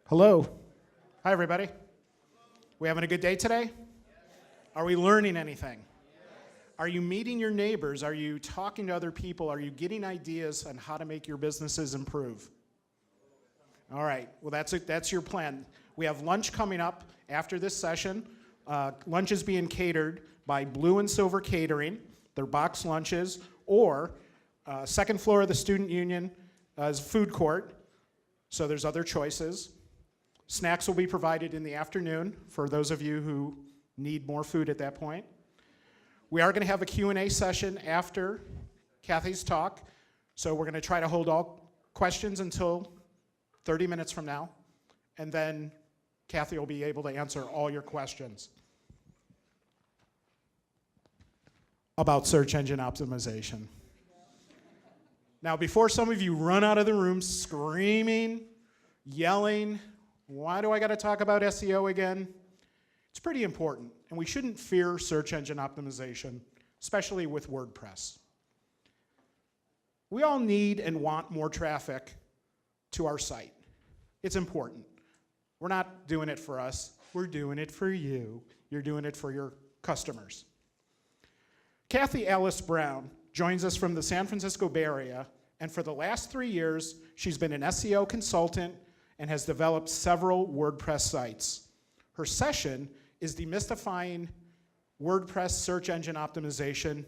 Hello. Hi, everybody. We having a good day today? Are we learning anything? Are you meeting your neighbors? Are you talking to other people? Are you getting ideas on how to make your businesses improve? All right. Well, that's your plan. We have lunch coming up after this session. Lunch is being catered by Blue and Silver Catering. They're box lunches, or second floor of the Student Union is food court. So there's other choices. Snacks will be provided in the afternoon for those of you who need more food at that point. We are going to have a Q&A session after Kathy's talk, so we're going to try to hold all questions until 30 minutes from now, and then Kathy will be able to answer all your questions about search engine optimization. Now, before some of you run out of the room screaming, yelling, why do I got to talk about SEO again? It's pretty important, and we shouldn't fear search engine optimization, especially with WordPress. We all need and want more traffic to our site. It's important. We're not doing it for us. We're doing it for you. You're doing it for your customers. Kathy Alice Brown joins us from the San Francisco Bay Area, and for the last 3 years, she's been an SEO consultant and has developed several WordPress sites. Her session is Demystifying WordPress Search Engine Optimization.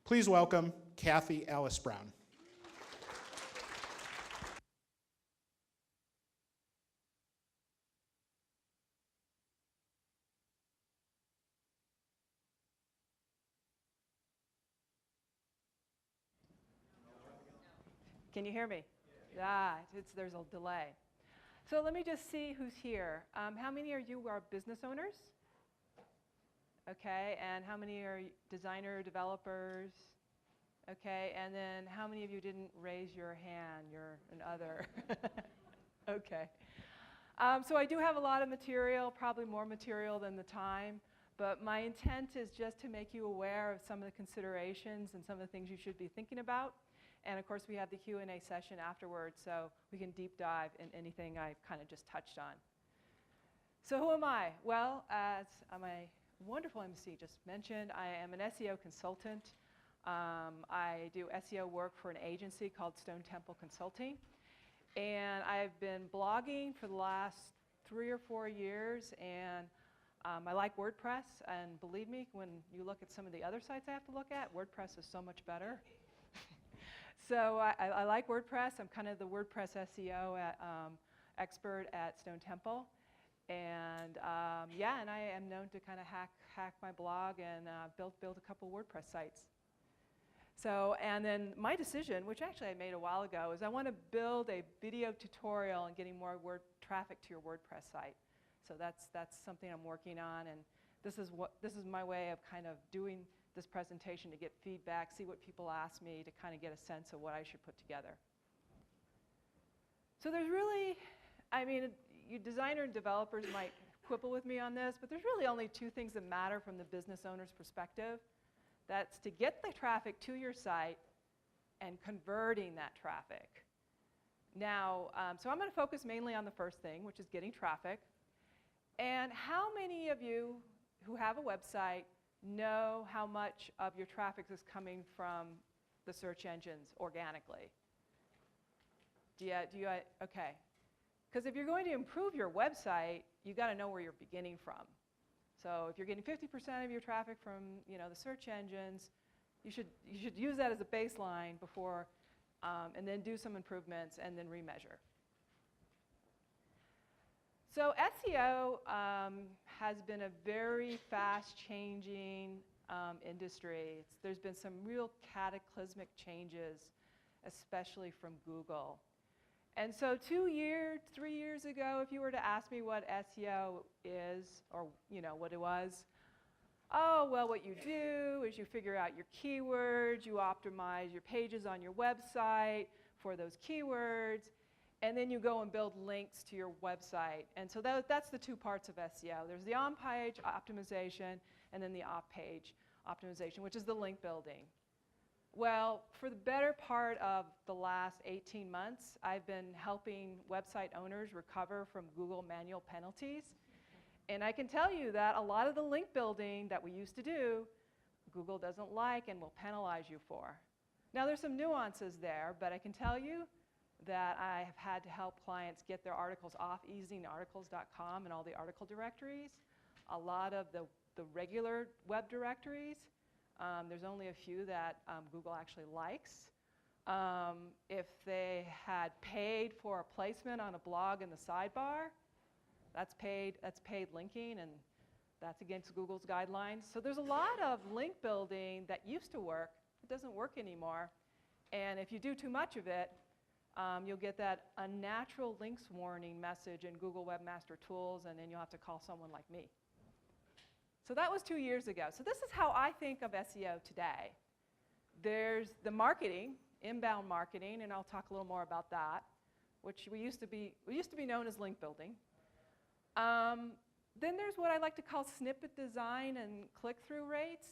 Please welcome Kathy Alice Brown. Can you hear me? There's a delay. So let me just see who's here. How many of you are business owners? Okay, and how many are designer developers? Okay, and then how many of you didn't raise your hand? You're an other. Okay. So I do have a lot of material, probably more material than the time, but my intent is just to make you aware of some of the considerations and some of the things you should be thinking about. And of course, we have the Q&A session afterwards, so we can deep dive in anything I kind of just touched on. So who am I? Well, as my wonderful MC just mentioned, I am an SEO consultant. I do SEO work for an agency called Stone Temple Consulting. And I've been blogging for the last 3 or 4 years, and I like WordPress. And believe me, when you look at some of the other sites I have to look at, WordPress is so much better. So I like WordPress. I'm kind of the WordPress SEO expert at Stone Temple. And yeah, and I am known to kind of hack my blog and build a couple WordPress sites. So, and then my decision, which actually I made a while ago, is I want to build a video tutorial on getting more traffic to your WordPress site. So that's something I'm working on, and this is my way of kind of doing this presentation to get feedback, see what people ask me, to kind of get a sense of what I should put together. So there's really, I mean, you designer and developers might quibble with me on this, but there's really only 2 things that matter from the business owner's perspective. That's to get the traffic to your site and converting that traffic. Now, so I'm going to focus mainly on the first thing, which is getting traffic. And how many of you who have a website know how much of your traffic is coming from the search engines organically? Okay. Because if you're going to improve your website, you got to know where you're beginning from. So if you're getting 50% of your traffic from the search engines, you should use that as a baseline before, and then do some improvements and then remeasure. So SEO has been a very fast-changing industry. There's been some real cataclysmic changes, especially from Google. And so 3 years ago, if you were to ask me what SEO is, or what it was, oh, well, what you do is you figure out your keywords, you optimize your pages on your website for those keywords, and then you go and build links to your website. And so that's the 2 parts of SEO. There's the on-page optimization, and then the off-page optimization, which is the link building. Well, for the better part of the last 18 months, I've been helping website owners recover from Google manual penalties. And I can tell you that a lot of the link building that we used to do, Google doesn't like and will penalize you for. Now, there's some nuances there, but I can tell you that I have had to help clients get their articles off easingarticles.com and all the article directories. A lot of the regular web directories, there's only a few that Google actually likes. If they had paid for a placement on a blog in the sidebar, that's paid linking, and that's against Google's guidelines. So there's a lot of link building that used to work. It doesn't work anymore. And if you do too much of it, you'll get that unnatural links warning message in Google Webmaster Tools, and then you'll have to call someone like me. So that was 2 years ago. So this is how I think of SEO today. There's the marketing, inbound marketing, and I'll talk a little more about that, which we used to be known as link building. Then there's what I like to call snippet design and click-through rates.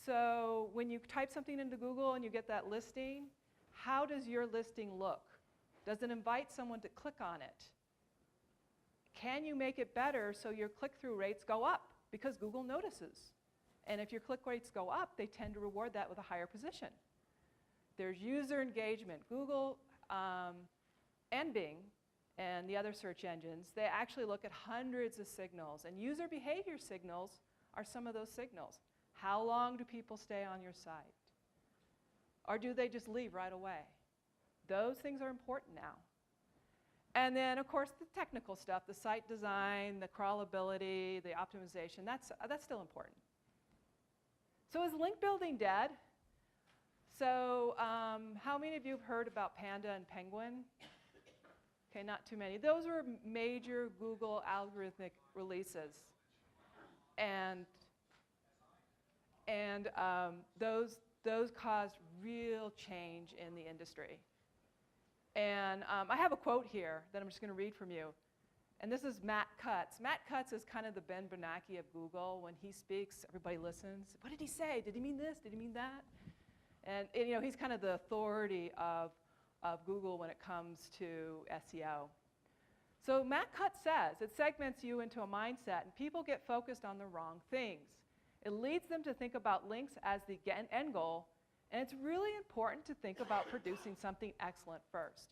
So when you type something into Google and you get that listing, how does your listing look? Does it invite someone to click on it? Can you make it better so your click-through rates go up? Because Google notices. And if your click rates go up, they tend to reward that with a higher position. There's user engagement. Google and Bing and the other search engines, they actually look at hundreds of signals. And user behavior signals are some of those signals. How long do people stay on your site? Or do they just leave right away? Those things are important now. And then, of course, the technical stuff, the site design, the crawlability, the optimization, that's still important. So is link building dead? So how many of you have heard about Panda and Penguin? Okay, not too many. Those were major Google algorithmic releases. And those caused real change in the industry. And I have a quote here that I'm just going to read from you. And this is Matt Cutts. Matt Cutts is kind of the Ben Bernanke of Google. When he speaks, everybody listens. What did he say? Did he mean this? Did he mean that? And you know, he's kind of the authority of Google when it comes to SEO. So Matt Cutts says, it segments you into a mindset, and people get focused on the wrong things. It leads them to think about links as the end goal, and it's really important to think about producing something excellent first.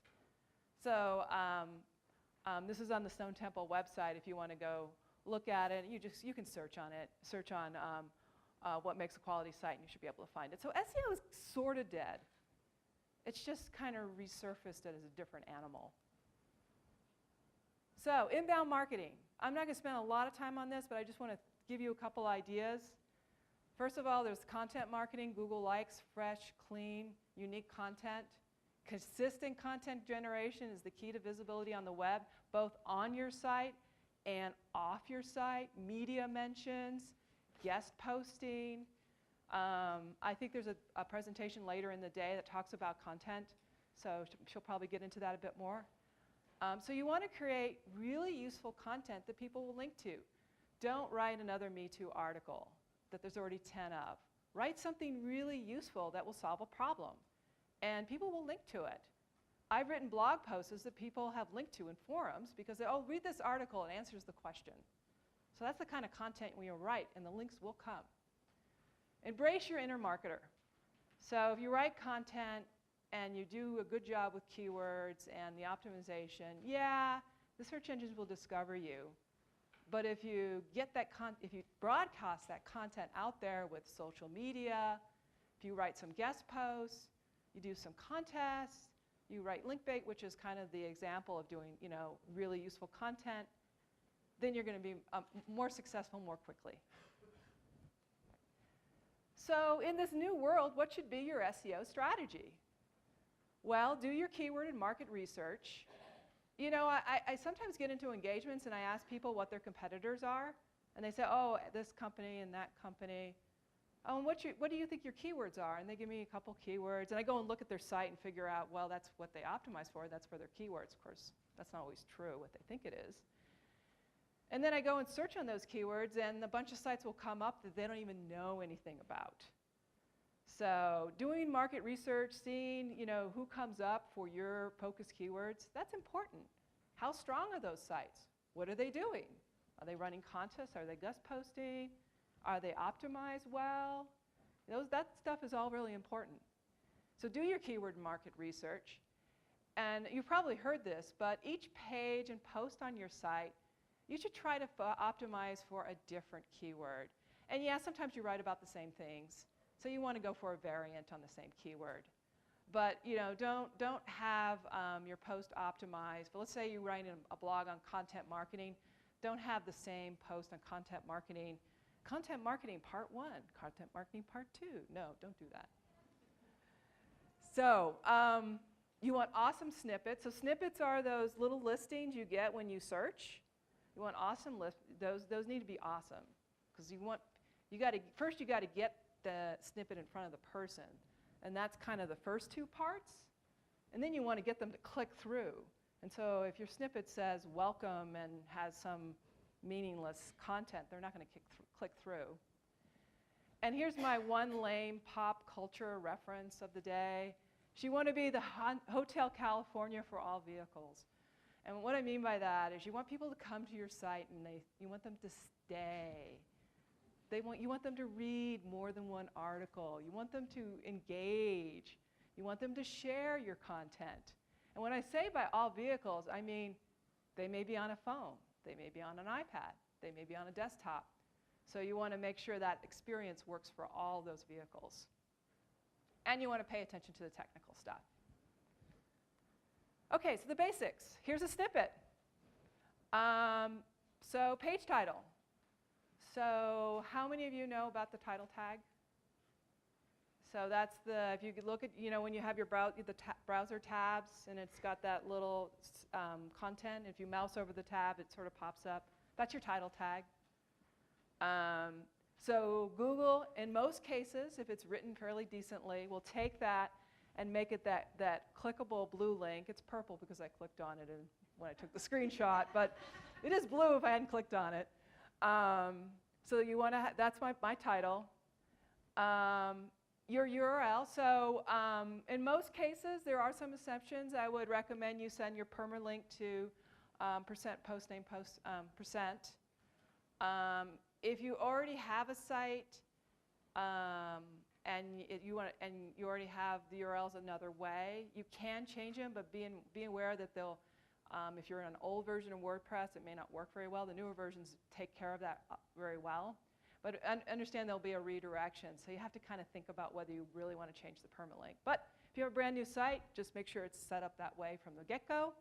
So this is on the Stone Temple website. If you want to go look at it, you can search on it. Search on what makes a quality site, and you should be able to find it. So SEO is sort of dead. It's just kind of resurfaced as a different animal. So inbound marketing. I'm not going to spend a lot of time on this, but I just want to give you a couple ideas. First of all, there's content marketing. Google likes fresh, clean, unique content. Consistent content generation is the key to visibility on the web, both on your site and off your site. Media mentions, guest posting. I think there's a presentation later in the day that talks about content, so she'll probably get into that a bit more. So you want to create really useful content that people will link to. Don't write another Me Too article that there's already 10 of. Write something really useful that will solve a problem, and people will link to it. I've written blog posts that people have linked to in forums because they, oh, read this article, it answers the question. So that's the kind of content we write, and the links will come. Embrace your inner marketer. So if you write content and you do a good job with keywords and the optimization, yeah, the search engines will discover you. But if you get that if you broadcast that content out there with social media, if you write some guest posts, you do some contests, you write link bait, which is kind of the example of doing, you know, really useful content, then you're going to be more successful more quickly. So in this new world, what should be your SEO strategy? Well, do your keyword and market research. You know, I sometimes get into engagements and I ask people what their competitors are. And they say, oh, this company and that company. Oh, and what do you think your keywords are? And they give me a couple keywords. And I go and look at their site and figure out, well, that's what they optimize for. That's for their keywords. Of course, that's not always true, what they think it is. And then I go and search on those keywords, and a bunch of sites will come up that they don't even know anything about. So doing market research, seeing who comes up for your focus keywords, that's important. How strong are those sites? What are they doing? Are they running contests? Are they guest posting? Are they optimized well? That stuff is all really important. So do your keyword market research. And you've probably heard this, but each page and post on your site, you should try to optimize for a different keyword. And yeah, sometimes you write about the same things. So you want to go for a variant on the same keyword. But don't have your post optimized. But let's say you write a blog on content marketing. Don't have the same post on content marketing. Content marketing part 1, content marketing part 2. No, don't do that. So you want awesome snippets. So snippets are those little listings you get when you search. You want awesome lists. Those need to be awesome, because first you got to get the snippet in front of the person, and that's kind of the first 2 parts. And then you want to get them to click through. And so if your snippet says welcome and has some meaningless content, they're not going to click through. And here's my one lame pop culture reference of the day. You want to be the Hotel California for all vehicles. And what I mean by that is you want people to come to your site and you want them to stay. You want them to read more than one article. You want them to engage. You want them to share your content. And when I say by all vehicles, I mean they may be on a phone. They may be on an iPad. They may be on a desktop. So you want to make sure that experience works for all those vehicles. And you want to pay attention to the technical stuff. Okay, so the basics. Here's a snippet. So page title. So how many of you know about the title tag? So that's if you could look at, when you have your browser tabs and it's got that little content, if you mouse over the tab, it sort of pops up. That's your title tag. So Google, in most cases, if it's written fairly decently, will take that and make it that clickable blue link. It's purple because I clicked on it when I took the screenshot, but it is blue if I hadn't clicked on it. So you want to, that's my title. Your URL. So in most cases, there are some exceptions. I would recommend you send your permalink to %postname %. If you already have a site and you already have the URLs another way, you can change them, but be aware that they'll, if you're in an old version of WordPress, it may not work very well. The newer versions take care of that very well. But understand there'll be a redirection, so you have to kind of think about whether you really want to change the permalink. But if you have a brand new site, just make sure it's set up that way from the get-go.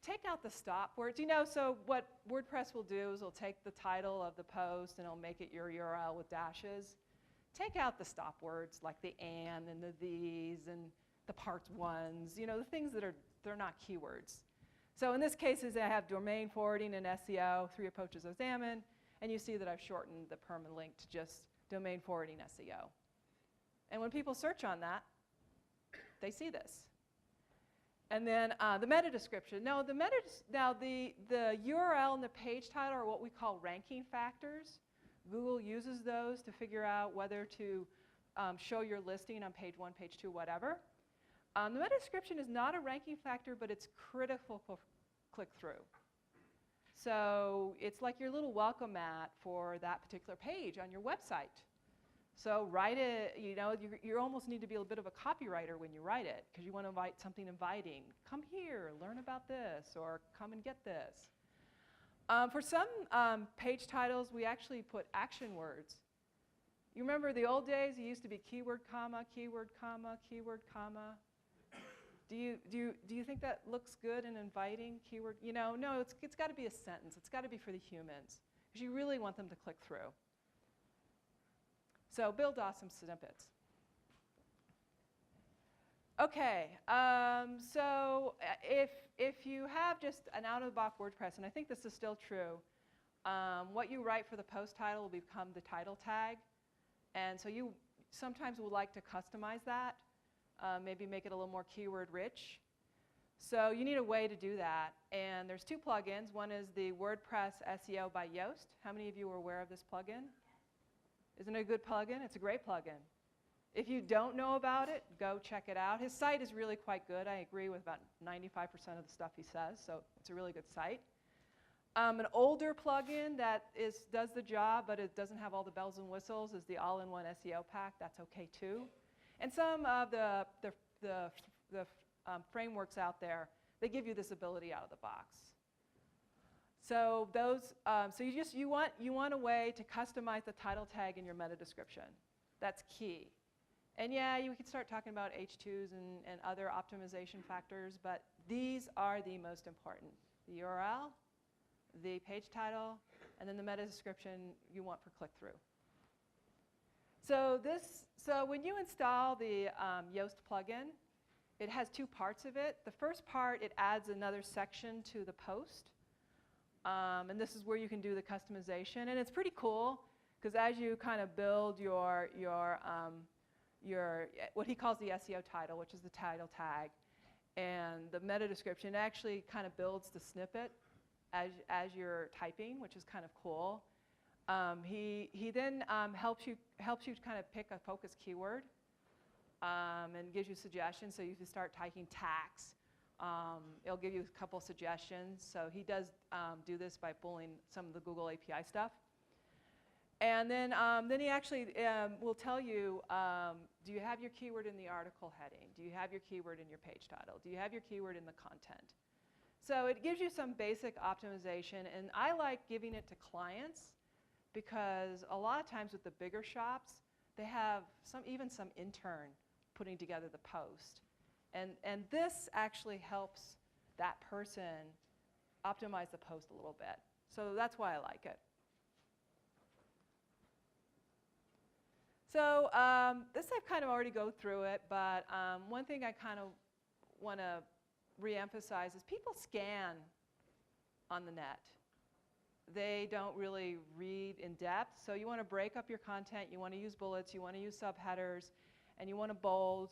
Take out the stop words. So what WordPress will do is it'll take the title of the post and it'll make it your URL with dashes. Take out the stop words like the and the these and the parts ones, the things that they're not keywords. So in this case, I have domain forwarding and SEO, 3 approaches examined. And you see that I've shortened the permalink to just domain forwarding SEO. And when people search on that, they see this. And then the meta description. Now, the URL and the page title are what we call ranking factors. Google uses those to figure out whether to show your listing on page 1, page 2, whatever. The meta description is not a ranking factor, but it's critical for click-through. So it's like your little welcome mat for that particular page on your website. So write it, you almost need to be a bit of a copywriter when you write it, because you want to invite something inviting. Come here, learn about this, or come and get this. For some page titles, we actually put action words. You remember the old days, it used to be keyword, comma, keyword, comma, keyword, comma. Do you think that looks good and inviting? Keyword, no, it's got to be a sentence. It's got to be for the humans, because you really want them to click through. So build awesome snippets. Okay, so if you have just an out-of-the-box WordPress, and I think this is still true, what you write for the post title will become the title tag. And so you sometimes would like to customize that. Maybe make it a little more keyword rich. So you need a way to do that. And there's 2 plugins. One is the WordPress SEO by Yoast. How many of you are aware of this plugin? Isn't it a good plugin? It's a great plugin. If you don't know about it, go check it out. His site is really quite good. I agree with about 95% of the stuff he says, so it's a really good site. An older plugin that does the job, but it doesn't have all the bells and whistles, is the all-in-one SEO pack. That's okay too. And some of the frameworks out there, they give you this ability out of the box. So those, you want a way to customize the title tag in your meta description. That's key. And yeah, you can start talking about H2s and other optimization factors, but these are the most important. The URL, the page title, and then the meta description you want for click-through. So when you install the Yoast plugin, it has two parts of it. The first part, it adds another section to the post. And this is where you can do the customization. And it's pretty cool, because as you kind of build your what he calls the SEO title, which is the title tag, and the meta description, it actually kind of builds the snippet as you're typing, which is kind of cool. He then helps you kind of pick a focus keyword and gives you suggestions. So you can start typing tax. It'll give you a couple suggestions. So he does do this by pulling some of the Google API stuff. And then he actually will tell you, do you have your keyword in the article heading? Do you have your keyword in your page title? Do you have your keyword in the content? So it gives you some basic optimization. And I like giving it to clients because a lot of times with the bigger shops, they have even some intern putting together the post. And this actually helps that person optimize the post a little bit. So that's why I like it. So this I've kind of already go through it, but one thing I kind of want to reemphasize is people scan on the net. They don't really read in depth, so you want to break up your content, you want to use bullets, you want to use subheaders, and you want to bold.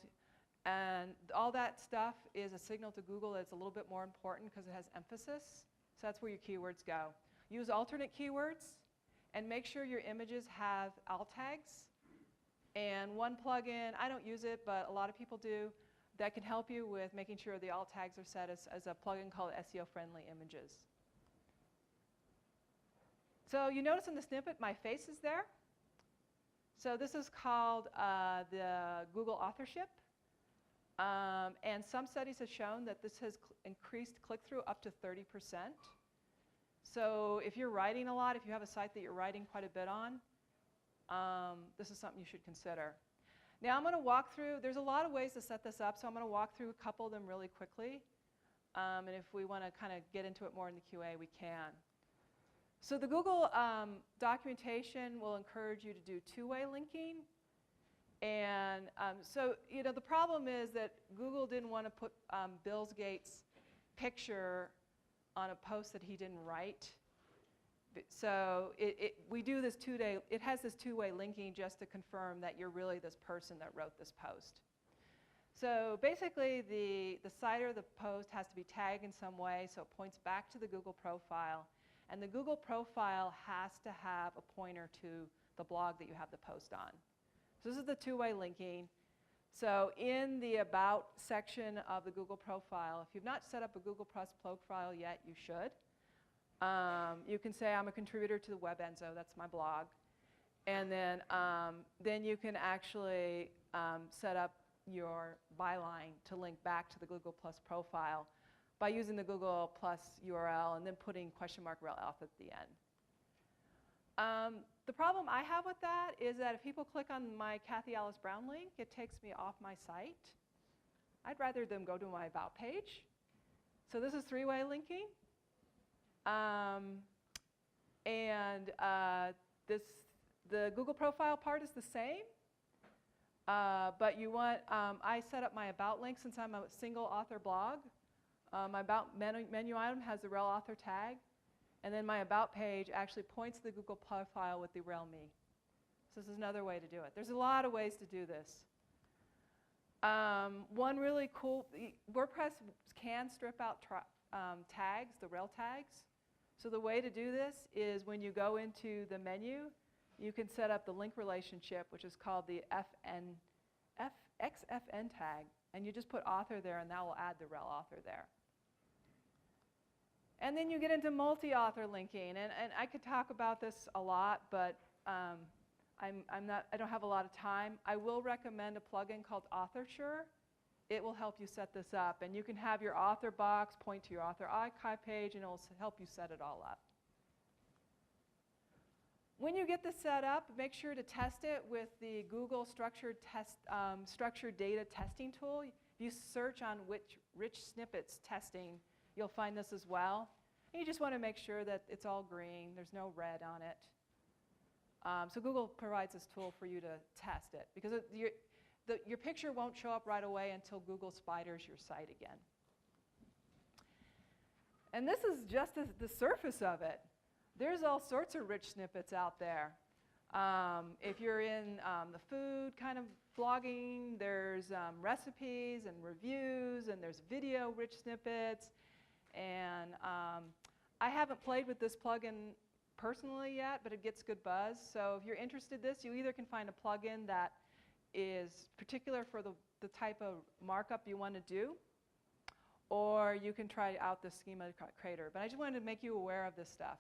And all that stuff is a signal to Google that it's a little bit more important because it has emphasis. So that's where your keywords go. Use alternate keywords and make sure your images have alt tags. And one plugin, I don't use it, but a lot of people do, that can help you with making sure the alt tags are set as a plugin called SEO Friendly Images. So you notice in the snippet, my face is there. So this is called the Google authorship. And some studies have shown that this has increased click-through up to 30%. So if you're writing a lot, if you have a site that you're writing quite a bit on, this is something you should consider. Now I'm going to walk through, there's a lot of ways to set this up, so I'm going to walk through a couple of them really quickly. And if we want to kind of get into it more in the QA, we can. So the Google documentation will encourage you to do two-way linking. And so, you know, the problem is that Google didn't want to put Bill Gates' picture on a post that he didn't write. So we do this it has this two-way linking just to confirm that you're really this person that wrote this post. So basically, the site or the post has to be tagged in some way, so it points back to the Google profile. And the Google profile has to have a pointer to the blog that you have the post on. So this is the two-way linking. So in the About section of the Google profile, if you've not set up a Google Plus profile yet, you should. You can say, I'm a contributor to the WebEnzo, that's my blog. And then you can actually set up your byline to link back to the Google Plus profile by using the Google Plus URL and then putting !rel at the end. The problem I have with that is that if people click on my Kathy Alice Brown link, it takes me off my site. I'd rather them go to my About page. So this is three-way linking. The Google profile part is the same. But you want, I set up my About link since I'm a single author blog. My About menu item has the rel author tag. And then my About page actually points to the Google profile with the rel me. So this is another way to do it. There's a lot of ways to do this. One really cool, WordPress can strip out tags, the rel tags. So the way to do this is when you go into the menu, you can set up the link relationship, which is called the XFN tag, and you just put author there, and that will add the rel author there. And then you get into multi-author linking, and I could talk about this a lot, but I don't have a lot of time. I will recommend a plugin called Authorsure. It will help you set this up, and you can have your author box point to your author archive page, and it will help you set it all up. When you get this set up, make sure to test it with the Google structured data testing tool. If you search on rich snippets testing, you'll find this as well. And you just want to make sure that it's all green, there's no red on it. So Google provides this tool for you to test it, because your picture won't show up right away until Google spiders your site again. And this is just the surface of it. There's all sorts of rich snippets out there. If you're in the food kind of blogging, there's recipes and reviews, and there's video rich snippets. And I haven't played with this plugin personally yet, but it gets good buzz. So if you're interested in this, you either can find a plugin that is particular for the type of markup you want to do, or you can try out the schema creator. But I just wanted to make you aware of this stuff,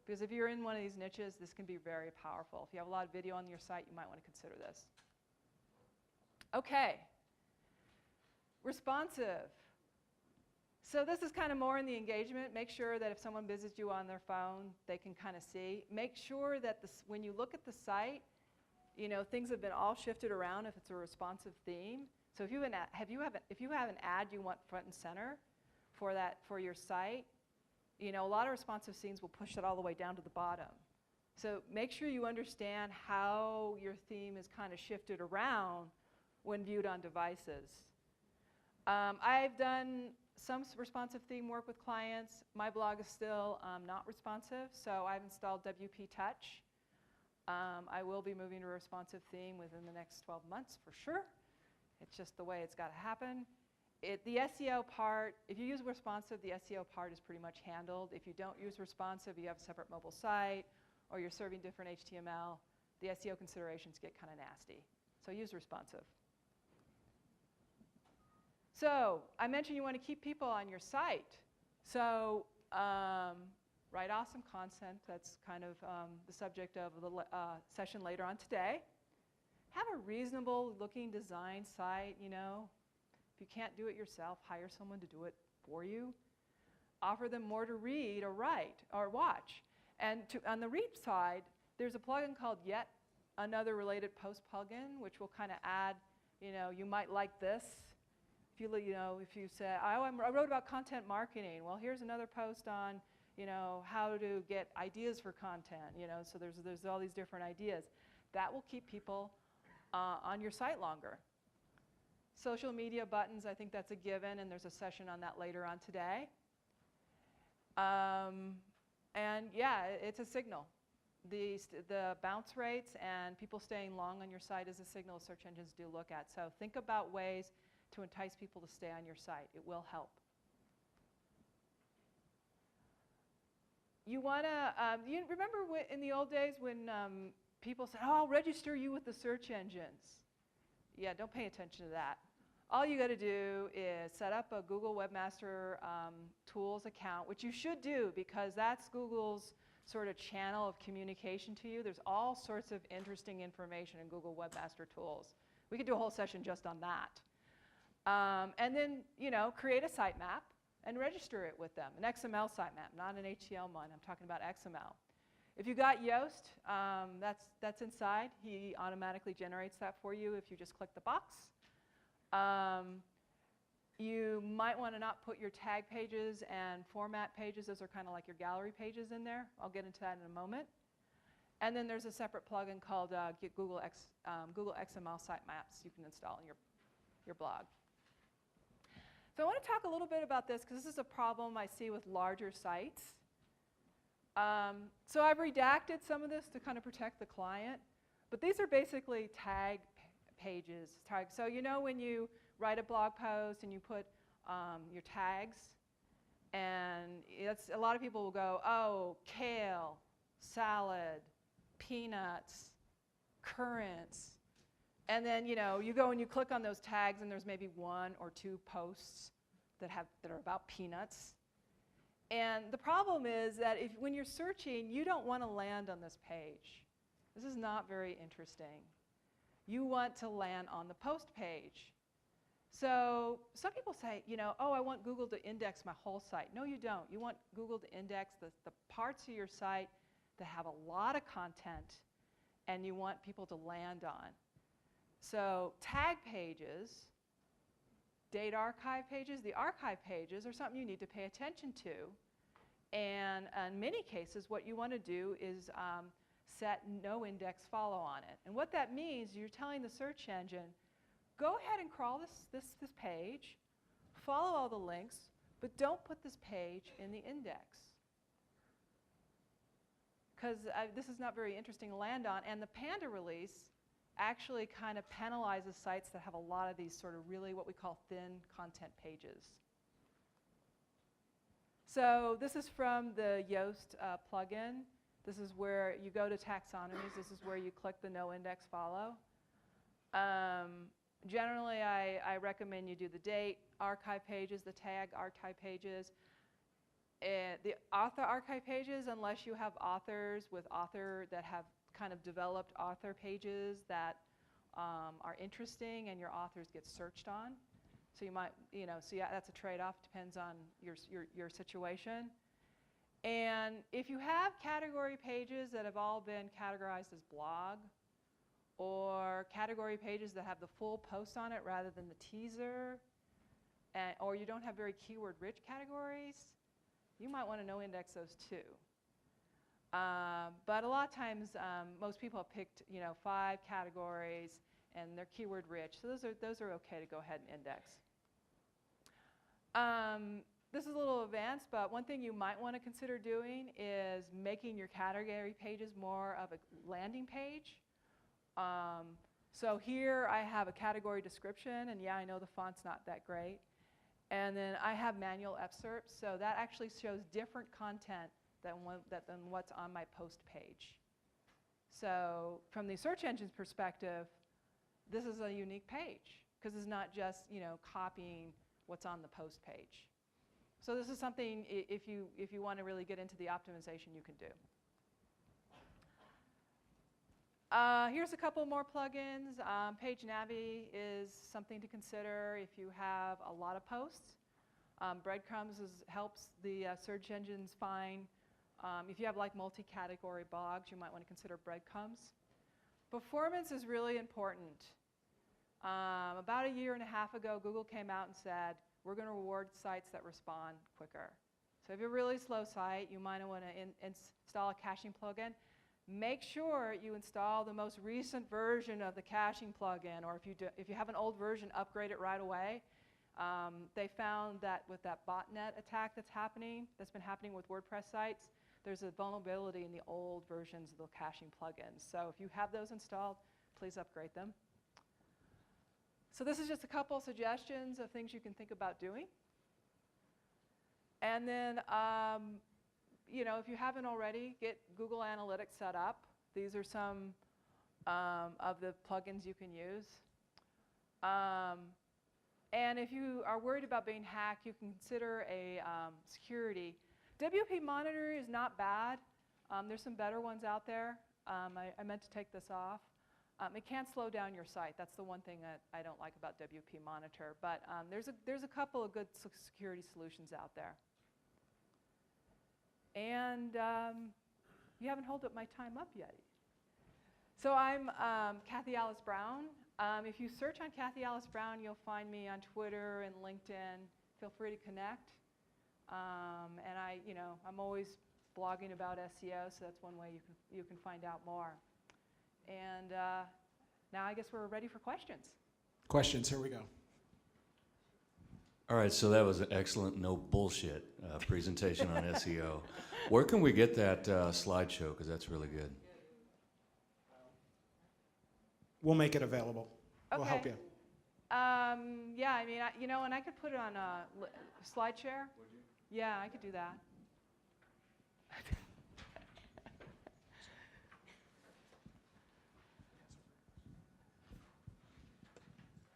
because if you're in one of these niches, this can be very powerful. If you have a lot of video on your site, you might want to consider this. Okay, responsive. So this is kind of more in the engagement. Make sure that if someone visits you on their phone, they can kind of see. Make sure that when you look at the site, you know, things have been all shifted around if it's a responsive theme. So if you have an ad you want front and center for your site, you know, a lot of responsive themes will push it all the way down to the bottom. So make sure you understand how your theme is kind of shifted around when viewed on devices. I've done some responsive theme work with clients. My blog is still not responsive, so I've installed WP Touch. I will be moving to a responsive theme within the next 12 months for sure. It's just the way it's got to happen. The SEO part, if you use responsive, the SEO part is pretty much handled. If you don't use responsive, you have a separate mobile site, or you're serving different HTML, the SEO considerations get kind of nasty. So use responsive. So I mentioned you want to keep people on your site. So write awesome content. That's kind of the subject of the session later on today. Have a reasonable looking design site, you know. If you can't do it yourself, hire someone to do it for you. Offer them more to read or write or watch. And on the read side, there's a plugin called Yet Another Related Post plugin, which will kind of add, you know, you might like this. If you say, oh, I wrote about content marketing. Well, here's another post on, you know, how to get ideas for content. You know, so there's all these different ideas. That will keep people on your site longer. Social media buttons, I think that's a given, and there's a session on that later on today. And yeah, it's a signal. The bounce rates and people staying long on your site is a signal search engines do look at. So think about ways to entice people to stay on your site. It will help. You want to, you remember in the old days when people said, oh, I'll register you with the search engines. Yeah, don't pay attention to that. All you got to do is set up a Google Webmaster Tools account, which you should do because that's Google's sort of channel of communication to you. There's all sorts of interesting information in Google Webmaster Tools. We could do a whole session just on that. And then, you know, create a sitemap and register it with them. An XML sitemap, not an HTML one. I'm talking about XML. If you got Yoast, that's inside. He automatically generates that for you if you just click the box. You might want to not put your tag pages and format pages. Those are kind of like your gallery pages in there. I'll get into that in a moment. And then there's a separate plugin called Google XML Sitemaps you can install in your blog. So I want to talk a little bit about this because this is a problem I see with larger sites. So I've redacted some of this to kind of protect the client. But these are basically tag pages. So you know when you write a blog post and you put your tags, and a lot of people will go, oh, kale, salad, peanuts, currants, and then you go and you click on those tags, and there's maybe 1 or 2 posts that are about peanuts. And the problem is that when you're searching, you don't want to land on this page. This is not very interesting. You want to land on the post page. So some people say, oh, I want Google to index my whole site. No, you don't. You want Google to index the parts of your site that have a lot of content and you want people to land on. So tag pages, date archive pages, the archive pages are something you need to pay attention to. And in many cases, what you want to do is set no index follow on it. And what that means, you're telling the search engine, go ahead and crawl this page, follow all the links, but don't put this page in the index. Because this is not very interesting to land on. And the Panda release actually kind of penalizes sites that have a lot of these sort of really what we call thin content pages. So this is from the Yoast plugin. This is where you go to taxonomies. This is where you click the no index follow. Generally, I recommend you do the date archive pages, the tag archive pages. The author archive pages, unless you have authors that have kind of developed author pages that are interesting and your authors get searched on. So you might, so yeah, that's a trade-off, depends on your situation. And if you have category pages that have all been categorized as blog, or category pages that have the full post on it rather than the teaser, or you don't have very keyword-rich categories, you might want to no index those too. But a lot of times, most people have picked 5 categories, and they're keyword-rich, so those are okay to go ahead and index. This is a little advanced, but one thing you might want to consider doing is making your category pages more of a landing page. So here I have a category description, and yeah, I know the font's not that great. And then I have manual excerpts, so that actually shows different content than what's on my post page. So from the search engine's perspective, this is a unique page, because it's not just copying what's on the post page. So this is something, if you want to really get into the optimization, you can do. Here's a couple more plugins. Page Navi is something to consider if you have a lot of posts. Breadcrumbs helps the search engines find. If you have like multi-category blogs, you might want to consider breadcrumbs. Performance is really important. About a year and a half ago, Google came out and said, we're going to reward sites that respond quicker. So if you have a really slow site, you might want to install a caching plugin. Make sure you install the most recent version of the caching plugin, or if you have an old version, upgrade it right away. They found that with that botnet attack that's been happening with WordPress sites, there's a vulnerability in the old versions of the caching plugins. So if you have those installed, please upgrade them. So this is just a couple suggestions of things you can think about doing. And then, if you haven't already, get Google Analytics set up. These are some of the plugins you can use. And if you are worried about being hacked, you can consider a security. WP Monitor is not bad. There's some better ones out there. I meant to take this off. It can slow down your site. That's the one thing that I don't like about WP Monitor. But there's a couple of good security solutions out there. And you haven't held up my time up yet. So I'm Kathy Alice Brown. If you search on Kathy Alice Brown, you'll find me on Twitter and LinkedIn. Feel free to connect. And I'm always blogging about SEO, so that's one way you can find out more. And now I guess we're ready for questions. Questions, here we go. All right, so that was an excellent, no bullshit presentation on SEO. Where can we get that slideshow? Because that's really good. We'll make it available. Okay. We'll help you. Yeah, I mean, and I could put it on a slide share. Would you? Yeah, I could do that.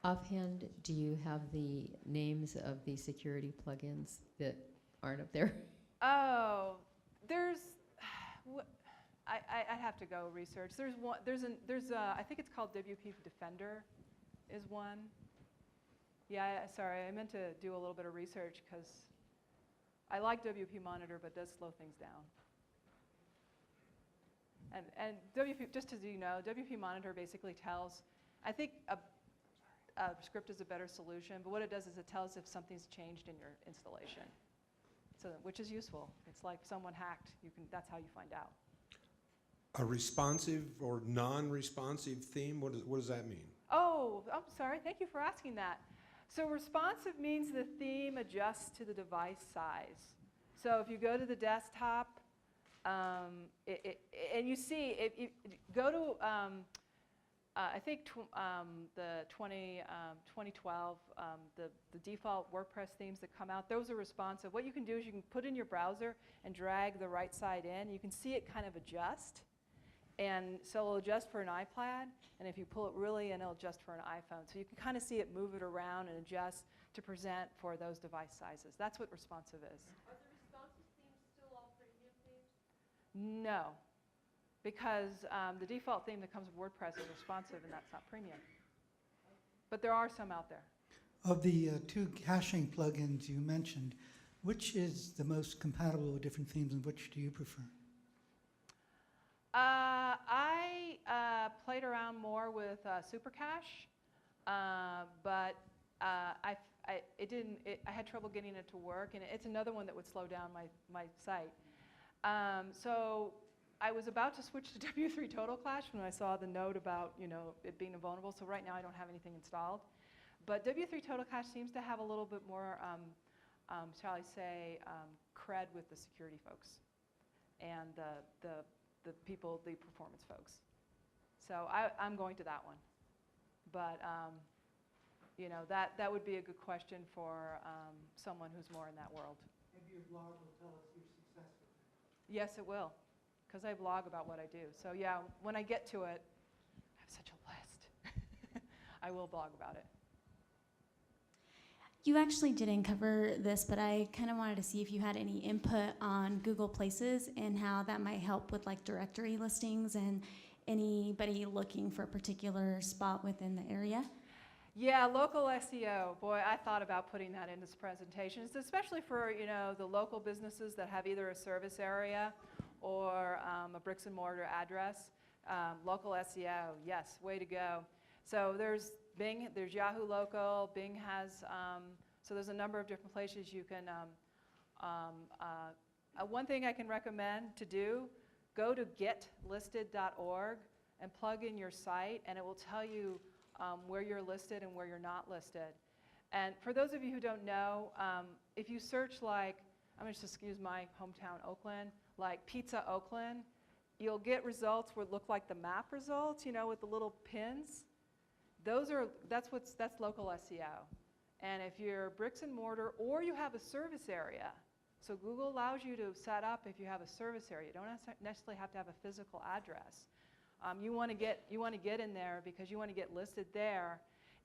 Offhand, do you have the names of the security plugins that aren't up there? Oh, there's, I'd have to go research. There's one, I think it's called WP Defender is one. Yeah, sorry, I meant to do a little bit of research because I like WP Monitor, but it does slow things down. And WP, just as you know, WP Monitor basically tells, I think a script is a better solution, but what it does is it tells if something's changed in your installation, so which is useful. It's like someone hacked. That's how you find out. A responsive or non-responsive theme, what does that mean? Oh, I'm sorry. Thank you for asking that. So responsive means the theme adjusts to the device size. So if you go to the desktop, and you see, if you go to, I think the 2012, the default WordPress themes that come out, those are responsive. What you can do is you can put in your browser and drag the right side in. You can see it kind of adjust. And so it'll adjust for an iPad, and if you pull it really in, it'll adjust for an iPhone. So you can kind of see it move it around and adjust to present for those device sizes. That's what responsive is. Are the responsive themes still all premium themes? No, because the default theme that comes with WordPress is responsive, and that's not premium. But there are some out there. Of the two caching plugins you mentioned, which is the most compatible with different themes, and which do you prefer? I played around more with SuperCache, but I had trouble getting it to work, and it's another one that would slow down my site. So I was about to switch to W3 Total Cache when I saw the note about it being vulnerable. So right now I don't have anything installed, but W3 Total Cache seems to have a little bit more, shall I say, cred with the security folks and the people, the performance folks. So I'm going to that one. But that would be a good question for someone who's more in that world. Maybe your blog will tell us your success with it. Yes, it will, because I blog about what I do. So yeah, when I get to it, I have such a list. I will blog about it. You actually didn't cover this, but I kind of wanted to see if you had any input on Google Places and how that might help with like directory listings and anybody looking for a particular spot within the area. Yeah, local SEO. Boy, I thought about putting that in this presentation, especially for the local businesses that have either a service area or a bricks and mortar address. Local SEO, yes, way to go. So there's Bing, there's Yahoo Local, Bing has, so there's a number of different places you can, one thing I can recommend to do, go to getlisted.org and plug in your site, and it will tell you where you're listed and where you're not listed. And for those of you who don't know, if you search like, I'm going to just use my hometown, Oakland, like Pizza Oakland, you'll get results that look like the map results, with the little pins. That's local SEO. And if you're bricks and mortar or you have a service area, so Google allows you to set up if you have a service area. You don't necessarily have to have a physical address. You want to get in there because you want to get listed there.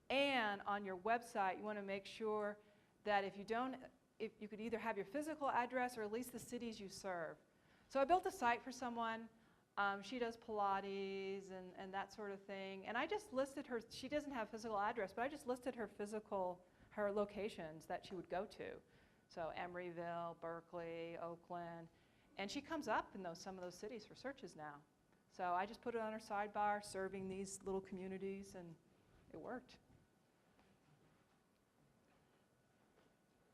And on your website, you want to make sure that if you could either have your physical address or at least the cities you serve. So I built a site for someone. She does Pilates and that sort of thing. And I just listed her, she doesn't have a physical address, but I just listed her locations that she would go to. So Emeryville, Berkeley, Oakland. And she comes up in some of those cities for searches now. So I just put it on her sidebar, serving these little communities, and it worked.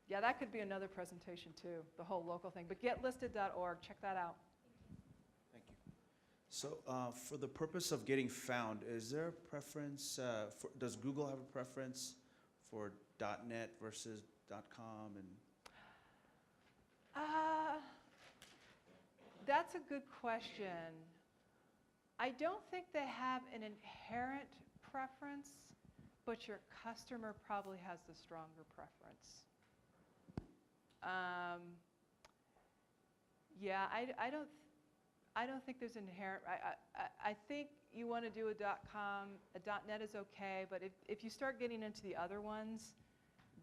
Yeah, that could be another presentation too, the whole local thing. But getlisted.org, check that out. Thank you. So for the purpose of getting found, is there a preference, does Google have a preference for .net versus .com? And that's a good question. I don't think they have an inherent preference, but your customer probably has the stronger preference. Yeah, I don't think there's inherent, I think you want to do a .com, a .net is okay, but if you start getting into the other ones,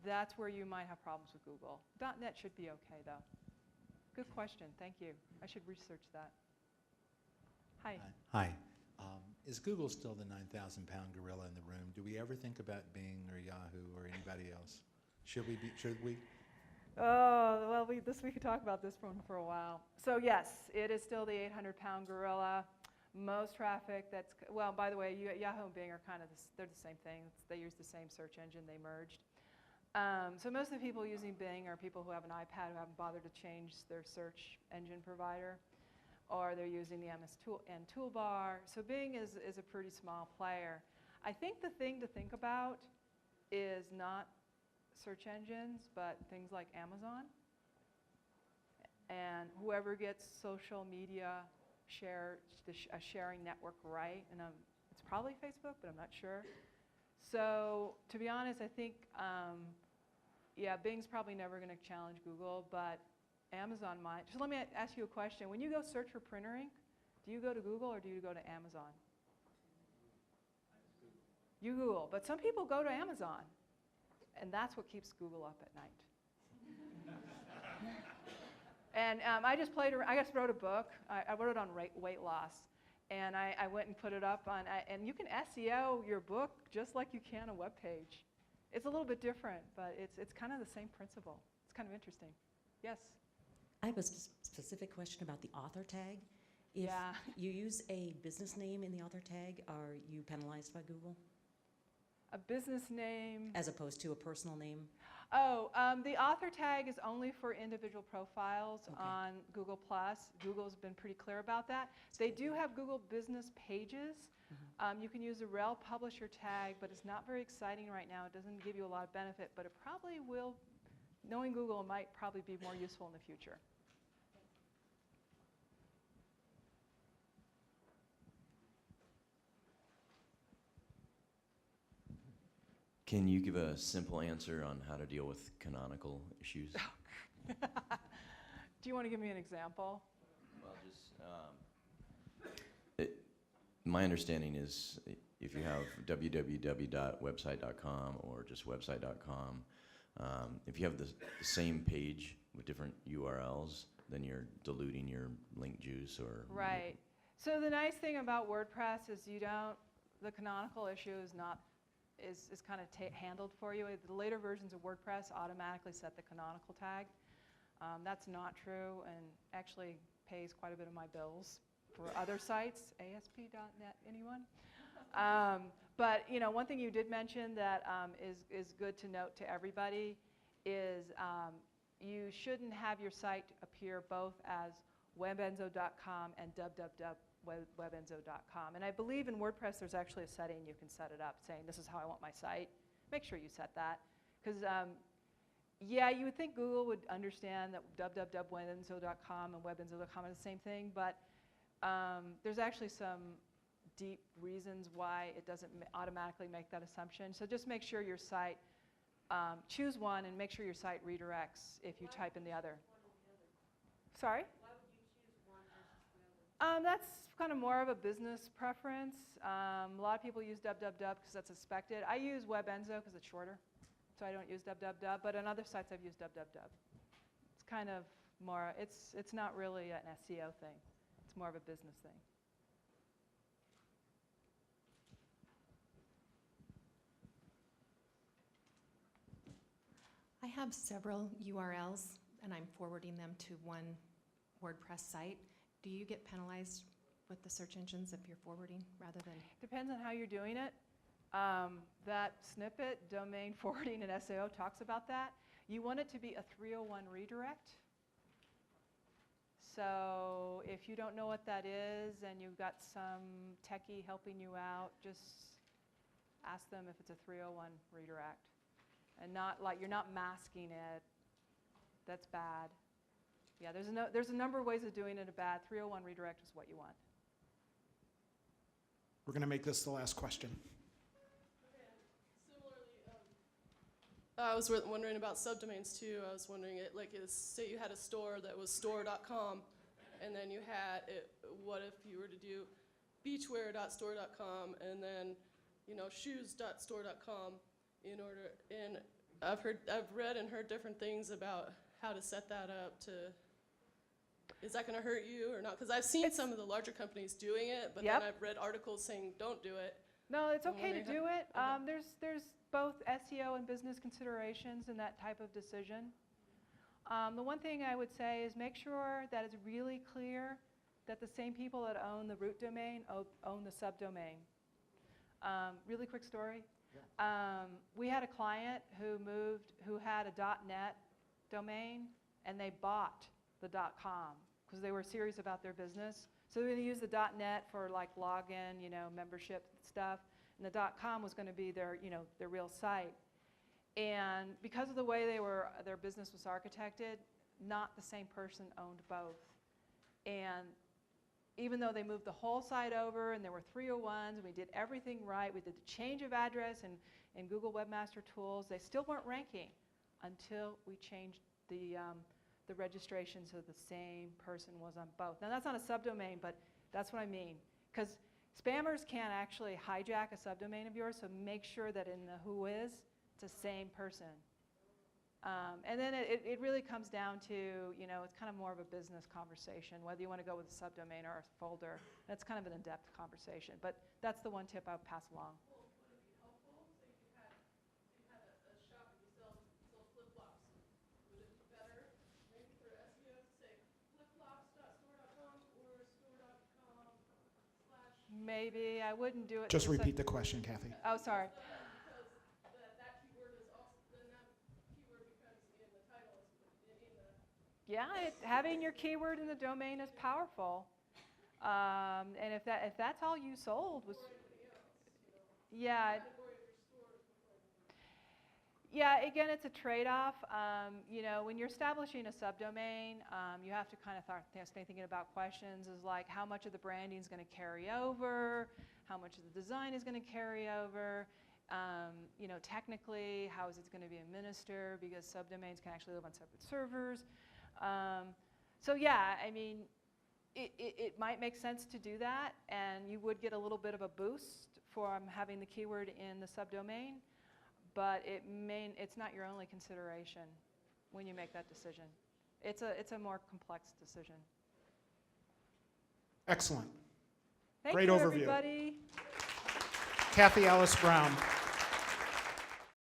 that's where you might have problems with Google. .net should be okay, though. Good question, thank you. I should research that. Hi. Hi. Is Google still the 9,000-pound gorilla in the room? Do we ever think about Bing or Yahoo or anybody else? Should we? Oh, well, we could talk about this one for a while. So yes, it is still the 800-pound gorilla. Most traffic that's, well, by the way, Yahoo and Bing are kind of, they're the same thing. They use the same search engine, they merged. So most of the people using Bing are people who have an iPad who haven't bothered to change their search engine provider, or they're using the MS toolbar. So Bing is a pretty small player. I think the thing to think about is not search engines, but things like Amazon. And whoever gets social media sharing network right, and it's probably Facebook, but I'm not sure. So to be honest, I think, yeah, Bing's probably never going to challenge Google, but Amazon might. So let me ask you a question. When you go search for printer ink, do you go to Google or do you go to Amazon? You Google, but some people go to Amazon, and that's what keeps Google up at night. And I just wrote a book. I wrote it on weight loss, and I went and put it up on, and you can SEO your book just like you can a web page. It's a little bit different, but it's kind of the same principle. It's kind of interesting. Yes? I have a specific question about the author tag. If Yeah. you use a business name in the author tag, are you penalized by Google? A business name. As opposed to a personal name? Oh, the author tag is only for individual profiles Okay. on Google+. Google's been pretty clear about that. They do have Google business pages. You can use a rel publisher tag, but it's not very exciting right now. It doesn't give you a lot of benefit, but it probably will, knowing Google, it might probably be more useful in the future. Can you give a simple answer on how to deal with canonical issues? Do you want to give me an example? Well, just my understanding is if you have www.website.com or just website.com, if you have the same page with different URLs, then you're diluting your link juice or... Right. So the nice thing about WordPress is the canonical issue is kind of handled for you. The later versions of WordPress automatically set the canonical tag. That's not true and actually pays quite a bit of my bills for other sites. ASP.net, anyone? But one thing you did mention that is good to note to everybody is you shouldn't have your site appear both as webenzo.com and www.webenzo.com. And I believe in WordPress there's actually a setting you can set it up saying this is how I want my site. Make sure you set that. Because yeah, you would think Google would understand that www.webenzo.com and webenzo.com are the same thing, but there's actually some deep reasons why it doesn't automatically make that assumption. So just make sure your site, choose one and make sure your site redirects if you type in the other. Sorry? That's kind of more of a business preference. A lot of people use www because that's expected. I use webenzo because it's shorter, so I don't use www. But on other sites, I've used www. It's kind of more. It's not really an SEO thing. It's more of a business thing. I have several URLs, and I'm forwarding them to one WordPress site. Do you get penalized with the search engines if you're forwarding rather than? Depends on how you're doing it. That snippet, domain forwarding and SEO, talks about that. You want it to be a 301 redirect. So if you don't know what that is and you've got some techie helping you out, just ask them if it's a 301 redirect. And not like you're not masking it. That's bad. Yeah, there's a number of ways of doing it a bad. 301 redirect is what you want. We're going to make this the last question. I was wondering about subdomains too. I was wondering, say you had a store that was store.com, and then you had it, what if you were to do beachwear.store.com and then, you know, shoes.store.com in order, and I've read and heard different things about how to set that up to, is that gonna hurt you or not? Because I've seen some of the larger companies doing it, but Yep. then I've read articles saying don't do it. No, it's I'm okay to wondering do it. okay. There's both SEO and business considerations in that type of decision. The one thing I would say is make sure that it's really clear that the same people that own the root domain own the subdomain. Really quick story. We had a client who had a .net domain, and they bought the .com because they were serious about their business. So they're going to use the .net for like login, you know, membership stuff, and the .com was going to be their, you know, their real site. And because of the way their business was architected, not the same person owned both. And even though they moved the whole site over and there were 301s and we did everything right, we did the change of address in Google Webmaster Tools, they still weren't ranking until we changed the registration so the same person was on both. Now that's not a subdomain, but that's what I mean. Because spammers can actually hijack a subdomain of yours, so make sure that in the who is, it's the same person. And then it really comes down to, you know, it's kind of more of a business conversation, whether you want to go with a subdomain or a folder. That's kind of an in-depth conversation, but that's the one tip I would pass along. Well, would it be helpful, say you had a shop and you sell flip-flops? Would it be better, maybe for SEO, to say flipflops.store.com or store.com/ Maybe, I wouldn't do it. Just repeat the question, Kathy. Oh, sorry. Because that keyword is also, then that keyword becomes in the title, in the. Yeah, having your keyword in the domain is powerful. And if that's all you sold was, yeah. Yeah, again, it's a trade-off. You know, when you're establishing a subdomain, you have to kind of start thinking about questions is like how much of the branding is going to carry over, how much of the design is going to carry over. You know, technically, how is it going to be administered, because subdomains can actually live on separate servers. So yeah, I mean, it might make sense to do that, and you would get a little bit of a boost from having the keyword in the subdomain, but it's not your only consideration when you make that decision. It's a more complex decision. Excellent. Thank Great you, overview. everybody. Kathy Ellis Brown.